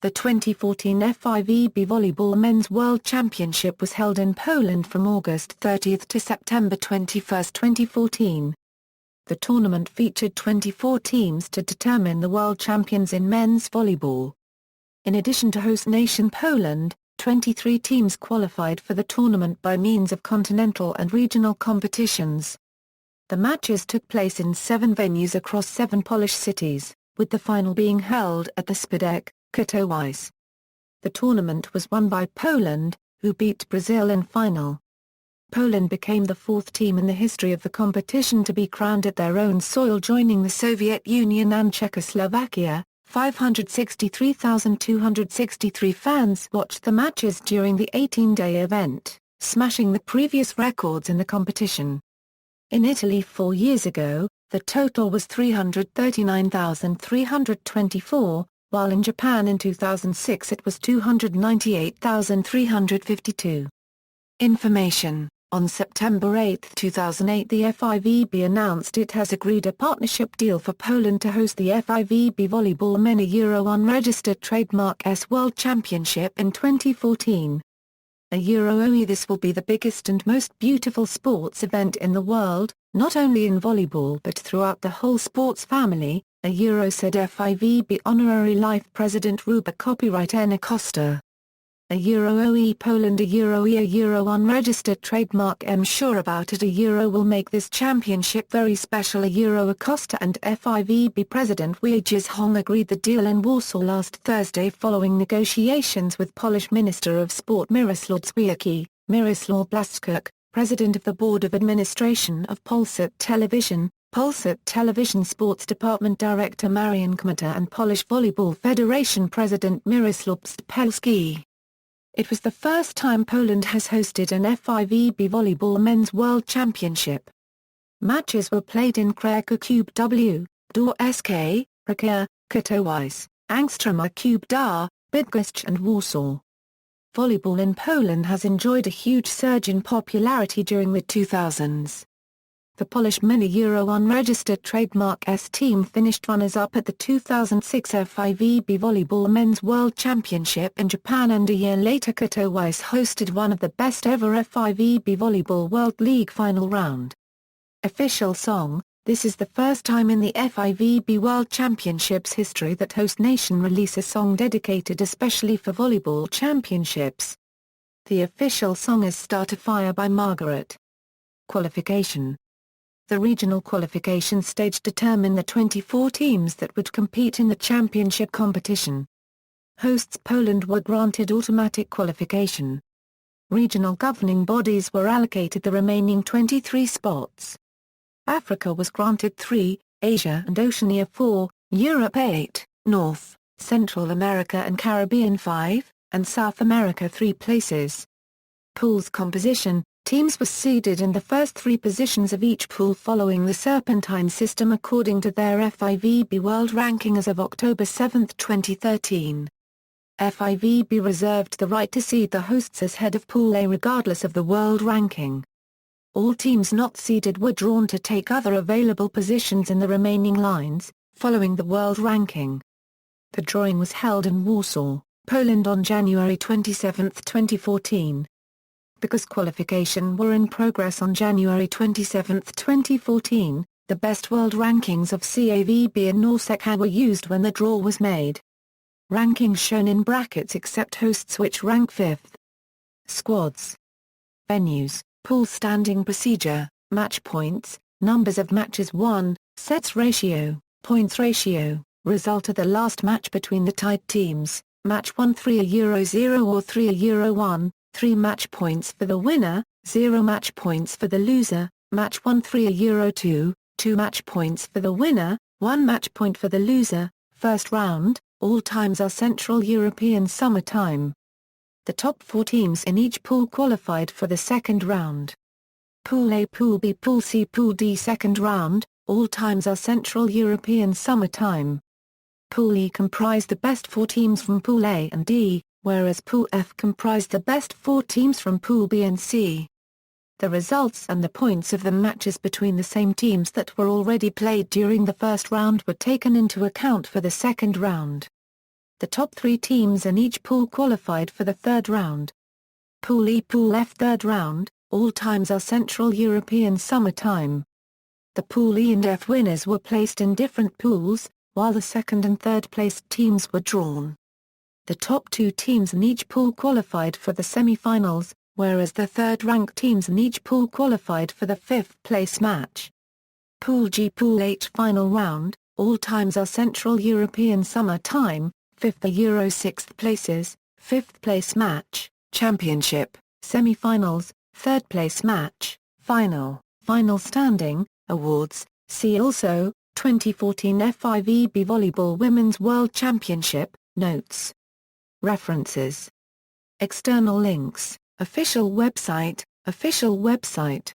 The 2014 FIVB Volleyball Men's World Championship was held in Poland from August 30 to September 21, 2014. The tournament featured 24 teams to determine the world champions in men's volleyball. In addition to host nation Poland, 23 teams qualified for the tournament by means of continental and regional competitions. The matches took place in 7 venues across 7 Polish cities, with the final being held at the Spodek, Katowice. The tournament was won by Poland, who beat Brazil in final. Poland became the 4th team in the history of the competition to be crowned at their own soil, joining the Soviet Union and Czechoslovakia. 563,263 fans watched the matches during the 18-day event, smashing the previous records in the competition. In Italy 4 years ago, the total was 339,324, while in Japan in 2006 it was 298,352. Information. On September 8, 2008, the FIVB announced it has agreed a partnership deal for Poland to host the FIVB Volleyball Men Euro unregistered trademark S World Championship in 2014. This will be the biggest and most beautiful sports event in the world, not only in volleyball but throughout the whole sports family, said FIVB Honorary Life President Ruba Copyright N. Acosta. Poland unregistered trademark I'm sure about it will make this championship very special Acosta and FIVB President Wojciech Hong agreed the deal in Warsaw last Thursday following negotiations with Polish Minister of Sport Miroslaw Blaszczuk, President of the Board of Administration of Polsat Television Sports Department Director Marian Kmata and Polish Volleyball Federation President Mirosław Spelski. It was the first time Poland has hosted an FIVB Volleyball Men's World Championship. Matches were played in Kraków Cube W, Dworsk, Rakia, Katowice, Angstroma Cube Dar, Bydgoszcz and Warsaw. Volleyball in Poland has enjoyed a huge surge in popularity during the 2000s. The Polish Men Euro unregistered trademark S team finished runners-up at the 2006 FIVB Volleyball Men's World Championship in Japan, and a year later Katowice hosted one of the best ever FIVB Volleyball World League final round. Official song. This is the first time in the FIVB World Championships history that host nation release a song dedicated especially for volleyball championships. The official song is Start a Fire by Margaret. Qualification. The regional qualification stage determined the 24 teams that would compete in the championship competition. Hosts Poland were granted automatic qualification. Regional governing bodies were allocated the remaining 23 spots. Africa was granted 3, Asia and Oceania 4, Europe 8, North, Central America and Caribbean 5, and South America 3 places. Pools composition. Teams were seeded in the first 3 positions of each pool following the serpentine system according to their FIVB World Ranking as of October 7, 2013. FIVB reserved the right to seed the hosts as head of Pool A regardless of the world ranking. All teams not seeded were drawn to take other available positions in the remaining lines, following the world ranking. The drawing was held in Warsaw, Poland on January 27, 2014. Because qualification were in progress on January 27, 2014, the best world rankings of CAVB and NORCECA were used when the draw was made. Rankings shown in brackets except hosts which rank 5th. Squads. Venues, pool standing procedure, match points, numbers of matches won, sets ratio, points ratio, result of the last match between the tied teams, match won 3-0 or 3-1. 3 match points for the winner, 0 match points for the loser, match won 3-2, 2 match points for the winner, 1 match point for the loser. First round, all times are Central European Summer Time. The top 4 teams in each pool qualified for the second round. Pool A, Pool B, Pool C, Pool D. Second round, all times are Central European Summer Time. Pool E comprised the best 4 teams from Pool A and D, whereas Pool F comprised the best 4 teams from Pool B and C. The results and the points of the matches between the same teams that were already played during the first round were taken into account for the second round. The top 3 teams in each pool qualified for the third round. Pool E Pool F third round, all times are Central European Summer Time. The Pool E and F winners were placed in different pools, while the second and third placed teams were drawn. The top 2 teams in each pool qualified for the semi-finals, whereas the third-ranked teams in each pool qualified for the 5th-place match. Pool G Pool H final round, all times are Central European Summer Time, 5th are Euro 6th places, 5th-place match, championship, semi-finals, 3rd-place match, final standing, awards, see also, 2014 FIVB Volleyball Women's World Championship, notes. References. External links, official website.